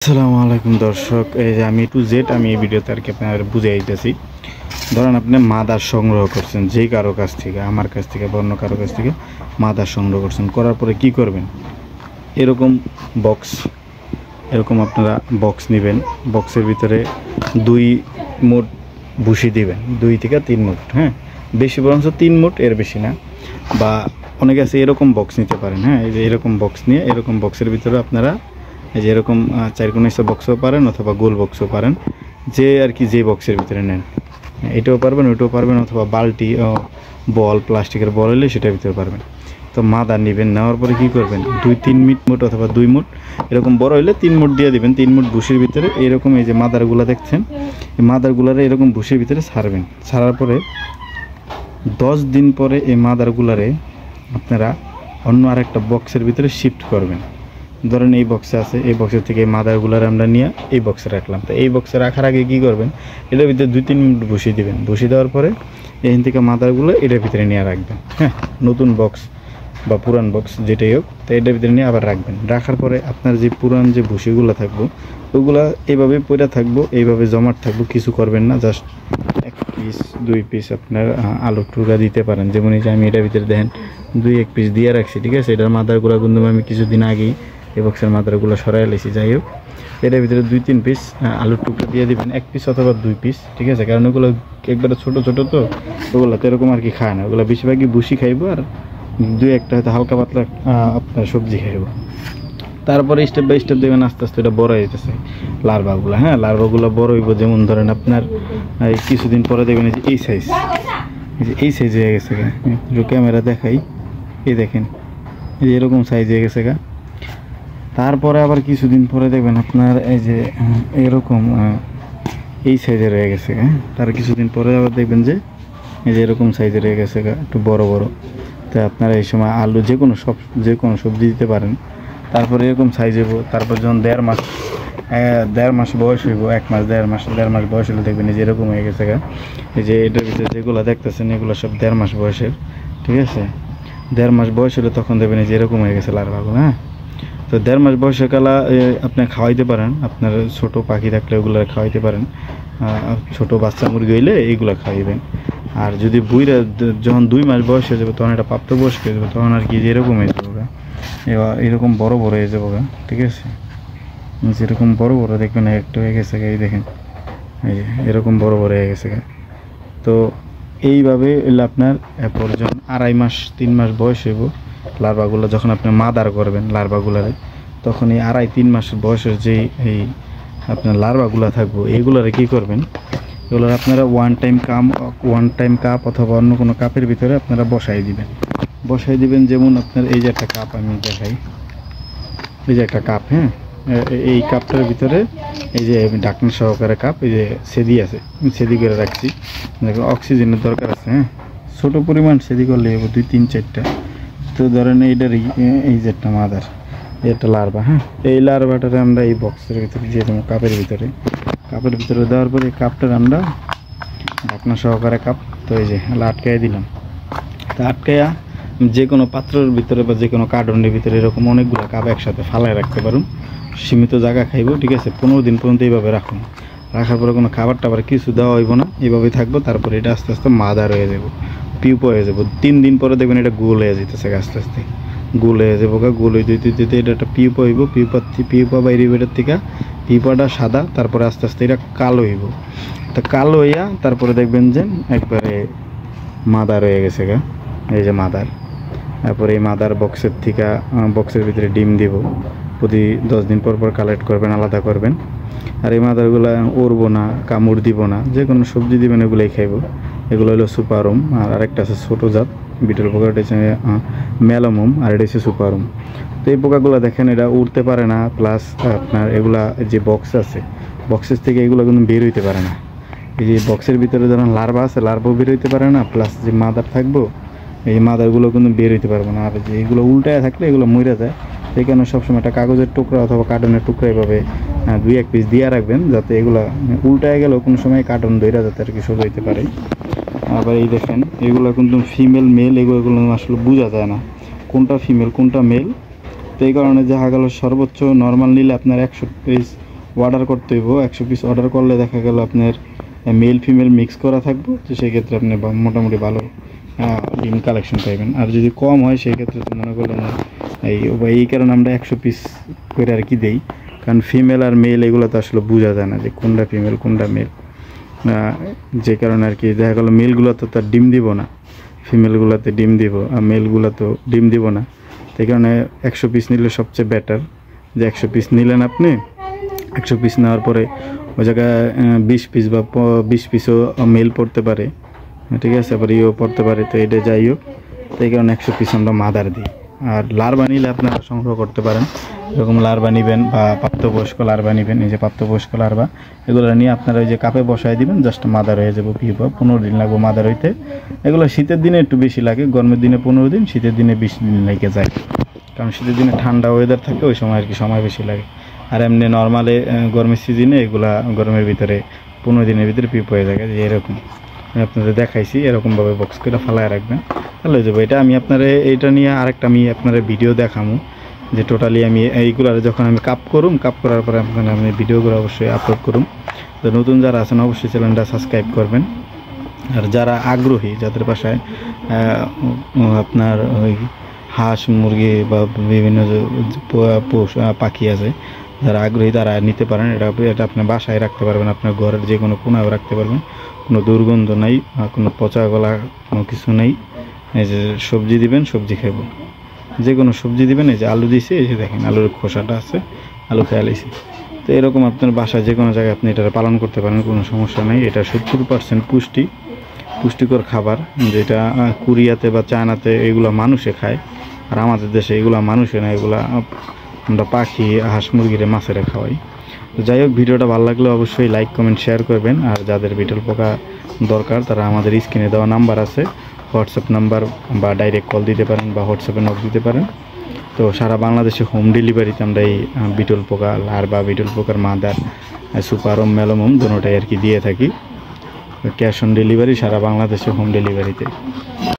আসসালামু আলাইকুম দর্শক, এই যে আমি টু জেড আমি এই ভিডিওতে আর কি আপনার বুঝে দিতেছি। ধরেন আপনি মাদার সংগ্রহ করছেন যেই কারো কাছ থেকে, আমার কাছ থেকে বা অন্য কারো কাছ থেকে মাদার সংগ্রহ করছেন, করার পরে কি করবেন, এরকম বক্স, এরকম আপনারা বক্স নেবেন। বক্সের ভিতরে 2 মুঠ ভুসি দিবেন, 2 থেকে 3 মুঠ, হ্যাঁ বেশি বরঞ্চ 3 মুঠ, এর বেশি না। বা অনেকে আছে এরকম বক্স নিতে পারেন, হ্যাঁ এই যে এরকম বক্স নিয়ে এরকম বক্সের ভিতরে আপনারা এই যে এরকম 4 কোণ বক্সও পারেন অথবা গোল বক্সও পারেন, যে আর কি যে বক্সের ভিতরে নেন এটাও পারবেন ওইটাও পারবেন, অথবা বালতি বল প্লাস্টিকের বল হলে সেটার ভিতরে পারবেন। তো মাদার নেবেন, নেওয়ার পরে কী করবেন, 2-3 মুঠ অথবা 2 মুঠ, এরকম বড় হলে 3 মুঠ দিয়ে দিবেন। 3 মুঠ ভুসির ভিতরে এরকম এই যে মাদারগুলো দেখছেন, এই মাদারগুলারে এরকম ভুসির ভিতরে ছাড়বেন। ছাড়ার পরে 10 দিন পরে এই মাদারগুলারে আপনারা অন্য আরেকটা বক্সের ভিতরে শিফট করবেন। ধরেন এই বক্সে আছে, এই বক্সের থেকে এই মাদারগুলার আমরা নিয়ে এই বক্সে রাখলাম। তো এই বক্সে রাখার আগে কী করবেন, এটার ভিতরে 2-3 মিনিট বসিয়ে দিবেন। বসিয়ে দেওয়ার পরে এখান থেকে মাদারগুলো এটার ভিতরে নিয়ে রাখবেন, হ্যাঁ নতুন বক্স বা পুরান বক্স যেটাই হোক, তো এটার ভিতরে নিয়ে আবার রাখবেন। রাখার পরে আপনার যে পুরান যে ভুসিগুলো থাকবো ওইগুলো এইভাবে পড়ে থাকবো, এইভাবে জমাট থাকবো, কিছু করবেন না। জাস্ট 1 পিস 2 পিস আপনার আলুর টুকরা দিতে পারেন। যেমন এই যে আমি এটার ভিতরে দেখেন 2-1 পিস দিয়ে রাখছি, ঠিক আছে। এটার মাদারগুলো কিন্তু আমি কিছুদিন আগেই এই বক্সের মাদারগুলো সরাই লেছি। যাই হোক, এটার ভিতরে 2-3 পিস আলুর টুকরা দিয়ে দিবেন, 1 পিস অথবা 2 পিস, ঠিক আছে। কারণ ওগুলো একবারে ছোটো ছোটো, তো ওগুলো তো এরকম আর কি খায় না, ওগুলো বেশিরভাগই ভুসি খাইবো আর 2-1টা হয়তো হালকা পাতলা আপনার সবজি খাইবো। তারপরে স্টেপ বাই স্টেপ দেবেন, আস্তে আস্তে এটা বড় হইতেছে লার্ভাগুলো, হ্যাঁ লার্ভাগুলো বড় হইব। যেমন ধরেন আপনার কিছুদিন পরে দেখবেন যে এই সাইজ, এই সাইজ হয়ে গেছে গা, ক্যামেরা দেখাই, এই দেখেন এই যে এরকম সাইজ হয়ে গেছে গা। তারপরে আবার কিছুদিন পরে দেখবেন আপনার এই যে এরকম এই সাইজের হয়ে গেছে গা। তার কিছুদিন পরে আবার দেখবেন যে এই যে এরকম সাইজের হয়ে গেছে গা, একটু বড় বড়। তো আপনারা এই সময় আলু যে কোনো সবজি দিতে পারেন। তারপরে এরকম সাইজ হইব। তারপর যখন 1.5 মাস বয়স হইব, 1 মাস 1.5 মাস বয়স হলে দেখবেন এই যে এরকম হয়ে গেছে গা। এই যে এটার ভিতরে যেগুলো দেখতেছেন এগুলো সব 1.5 মাস বয়সের, ঠিক আছে। 1.5 মাস বয়স হলে তখন দেখবেন এই যে এরকম হয়ে গেছে লার্ভাগুলো, হ্যাঁ। তো 1.5 মাস বয়সের কালা আপনি খাওয়াইতে পারেন, আপনার ছোট পাখি থাকলে ওগুলো খাওয়াইতে পারেন। ছোট বাচ্চা মুরগি হইলে এইগুলো খাওয়াইবেন। আর যদি বুইরা যখন 2 মাস বয়স হয়ে যাবে তখন এটা প্রাপ্তবয়স্ক হয়ে যাবে, তখন আর কি যেরকম হয়ে যাবে গা, এবার এরকম বড় বড় হয়ে যাবো গা, ঠিক আছে। যেরকম বড় বড় দেখবেন একটা হয়ে গেছে গা, এই দেখেন এই যে এরকম বড় বড় হয়ে গেছে গা। তো এইভাবে এলে আপনার এরপর যখন 2.5 মাস 3 মাস বয়স হইব, লার্ভাগুলো যখন আপনি মাদার করবেন লার্ভাগুলারে, তখন এই 2.5-3 মাস বয়সের যেই এই আপনার লার্ভাগুলো থাকবো এইগুলারে কী করবেন, এগুলোর আপনারা ওয়ান টাইম কাপ অথবা অন্য কোনো কাপের ভিতরে আপনারা বসাই দিবেন। যেমন আপনার এই যে একটা কাপ আমি দেখাই, এই যে একটা কাপ, হ্যাঁ এই কাপটার ভিতরে এই যে ঢাকনা সহকারে কাপ, এই যে সেদি আছে, আমি সেদি করে রাখছি। দেখো অক্সিজেনের দরকার আছে, হ্যাঁ ছোটো পরিমাণ সেদি করলে 2-3-4টা। তো ধরেন এইটারই এই যে একটা মাদার, এই একটা লার্ভা, হ্যাঁ এই লার্ভাটারে আমরা এই বক্সের ভিতরে যেরকম কাপের ভিতরে দেওয়ার পরে কাপটার আমরা ঢাকনা সহকারে কাপ, তো এই যে আটকাই দিলাম। তা আটকাইয়া যে কোনো পাত্রের ভিতরে বা যে কোনো কার্টনের ভিতরে এরকম অনেকগুলো কাপ একসাথে ফালায় রাখতে পারুন, সীমিত জায়গা খাইব, ঠিক আছে। 15 দিন পর্যন্ত এইভাবে রাখুন। রাখার পরে কোনো খাবার টাবার কিছু দেওয়া হইব না, এইভাবেই থাকবো। তারপরে এটা আস্তে আস্তে মাদার হয়ে যাব, পিউপা হয়ে যাব। 3 দিন পরে দেখবেন এটা গোল হয়ে যেতেছে, আস্তে আস্তে গোল হয়ে যাবো গা। গোল হয়ে দিতে এটা একটা পিউপা হইব। পিউপা বাইরে বেটার থেকে পিউপাটা সাদা, তারপরে আস্তে আস্তে এটা কালো হইব। তা কালো হইয়া তারপরে দেখবেন যে একবারে মাদার হয়ে গেছে গা, এই যে মাদার। তারপরে এই মাদার বক্সের ভিতরে ডিম দিব। প্রতি 10 দিন পর কালেক্ট করবেন, আলাদা করবেন। আর এই মাদারগুলো উড়বো না, কামড় দিব না, যে কোনো সবজি দিবেন এগুলোই খাইব। এগুলো হলো সুপারুম। আর আরেকটা আছে ছোটো জাত বিটল পোকা, এটা হচ্ছে মেলামুম, আর এটা হচ্ছে সুপারুম। তো এই পোকাগুলো দেখেন এটা উড়তে পারে না, প্লাস আপনার এগুলা যে বক্স আছে বক্সের থেকে এগুলো কিন্তু বের হইতে পারে না। এই যে বক্সের ভিতরে যখন লার্ভা আছে লার্ভাও বের হইতে পারে না, প্লাস যে মাদার থাকবো এই মাদারগুলো কিন্তু বের হইতে পারবো না। আর যে এগুলো উল্টায় থাকলে এগুলো মরে যায়। সেই কারণে সবসময় একটা কাগজের টুকরা অথবা কার্টনের টুকরা এভাবে 2-1 পিস দিয়ে রাখবেন, যাতে এগুলো উল্টায় গেলেও কোনো সময় কার্টন ধরে যাতে আর কি সোজা হইতে পারে। আবার এই দেখেন এগুলো কিন্তু ফিমেল মেল এগুলো আসলে বোঝা যায় না কোনটা ফিমেল কোনটা মেল। তো এই কারণে দেখা গেল সর্বোচ্চ নর্মাল নিলে আপনার 100 পিস অর্ডার করতে হইব। 100 পিস অর্ডার করলে দেখা গেল আপনার মেল ফিমেল মিক্স করা থাকবে, তো সেক্ষেত্রে আপনি মোটামুটি ভালো ডিম কালেকশন পাইবেন। আর যদি কম হয় সেক্ষেত্রে তো মনে করলেন এই কারণে আমরা 100 পিস করে আর কি দেই, কারণ ফিমেল আর মেল এগুলো তো আসলে বোঝা যায় না যে কোনটা ফিমেল কোনটা মেল, যে কারণে আর কি দেখা গেলো মেলগুলো তো তার ডিম দিব না, ফিমেলগুলোতে ডিম দিব, আর মেলগুলো তো ডিম দিব না। সেই কারণে 100 পিস নিলে সবচেয়ে বেটার, যে 100 পিস নিলেন আপনি, 100 পিস নেওয়ার পরে ওই জায়গায় 20 পিস বা 20 পিসও মেল পড়তে পারে, ঠিক আছে, আবার ইও পড়তে পারে, তো এটা যাই হোক, তো এই কারণে 100 পিস আমরা মাদার দিই। আর লার্ভা নিলে আপনারা সংগ্রহ করতে পারেন, এরকম লার্ভা নেবেন বা প্রাপ্তবয়স্ক লার্ভা নেবেন, এই যে প্রাপ্তবয়স্ক লার্ভা এগুলো নিয়ে আপনারা ওই যে কাপে বসায় দিবেন, জাস্ট মাদার হয়ে যাবো। কি 15 দিন লাগবে মাদার হইতে। এগুলো শীতের দিনে একটু বেশি লাগে, গরমের দিনে 15 দিন, শীতের দিনে 20 দিন লেগে যায়, কারণ শীতের দিনে ঠান্ডা ওয়েদার থাকে, ওই সময় আর কি সময় বেশি লাগে। আর এমনি নর্মালে গরমের সিজনে এগুলা গরমের ভিতরে 15 দিনের ভিতরে পিপ হয়ে যায়। যে এরকম আমি আপনাদের দেখাইছি, এরকমভাবে বক্স করে ফালায় রাখবেন, তাহলে হয়ে যাবে। এটা আমি আপনারা এইটা নিয়ে আরেকটা আমি আপনারা ভিডিও দেখামু, যে টোটালি আমি এইগুলার যখন আমি কাপ করার পরে আপনারা আমি ভিডিওগুলো অবশ্যই আপলোড করুম। তো নতুন যারা আছেন অবশ্যই চ্যানেলটা সাবস্ক্রাইব করবেন। আর যারা আগ্রহী, যাদের বাসায় আপনার ওই হাঁস মুরগি বা বিভিন্ন পাখি আছে, যারা আগ্রহী তারা নিতে পারেন। এটা আপনি বাসায় রাখতে পারবেন, আপনার ঘরের যে কোনো কোনাও রাখতে পারবেন, কোনো দুর্গন্ধ নাই, কোনো পচা গলা কোনো কিছু নেই। এই যে সবজি দিবেন, সবজি খাবো, যে কোনো সবজি দিবেন। এই যে আলু দিয়েছি, এই যে দেখেন আলুর খোসাটা আছে, আলু খেয়ে আলাইছি। তো এরকম আপনার বাসায় যে কোনো জায়গায় আপনি এটা পালন করতে পারেন, কোনো সমস্যা নেই। এটা 70% পুষ্টিকর খাবার, যেটা কোরিয়াতে বা চায়নাতে এগুলো মানুষে খায়, আর আমাদের দেশে এগুলো মানুষে না, এগুলা আমরা পাখি হাঁস মুরগিরে মাছেরে খাওয়াই। তো যাই হোক, ভিডিওটা ভালো লাগলে অবশ্যই লাইক কমেন্ট শেয়ার করবেন। আর যাদের বিটল পোকা দরকার তারা আমাদের স্ক্রিনে দেওয়া নাম্বার আছে, হোয়াটসঅ্যাপ নাম্বার, বা ডাইরেক্ট কল দিতে পারেন বা হোয়াটসঅ্যাপে নক দিতে পারেন। তো সারা বাংলাদেশে হোম ডেলিভারিতে আমরা এই বিটল পোকা লার্ভা, বিটল পোকার মাদার, সুপারম মেলোমম দুটোটাই আর কি দিয়ে থাকি। ক্যাশ অন ডেলিভারি সারা বাংলাদেশে হোম ডেলিভারিতে।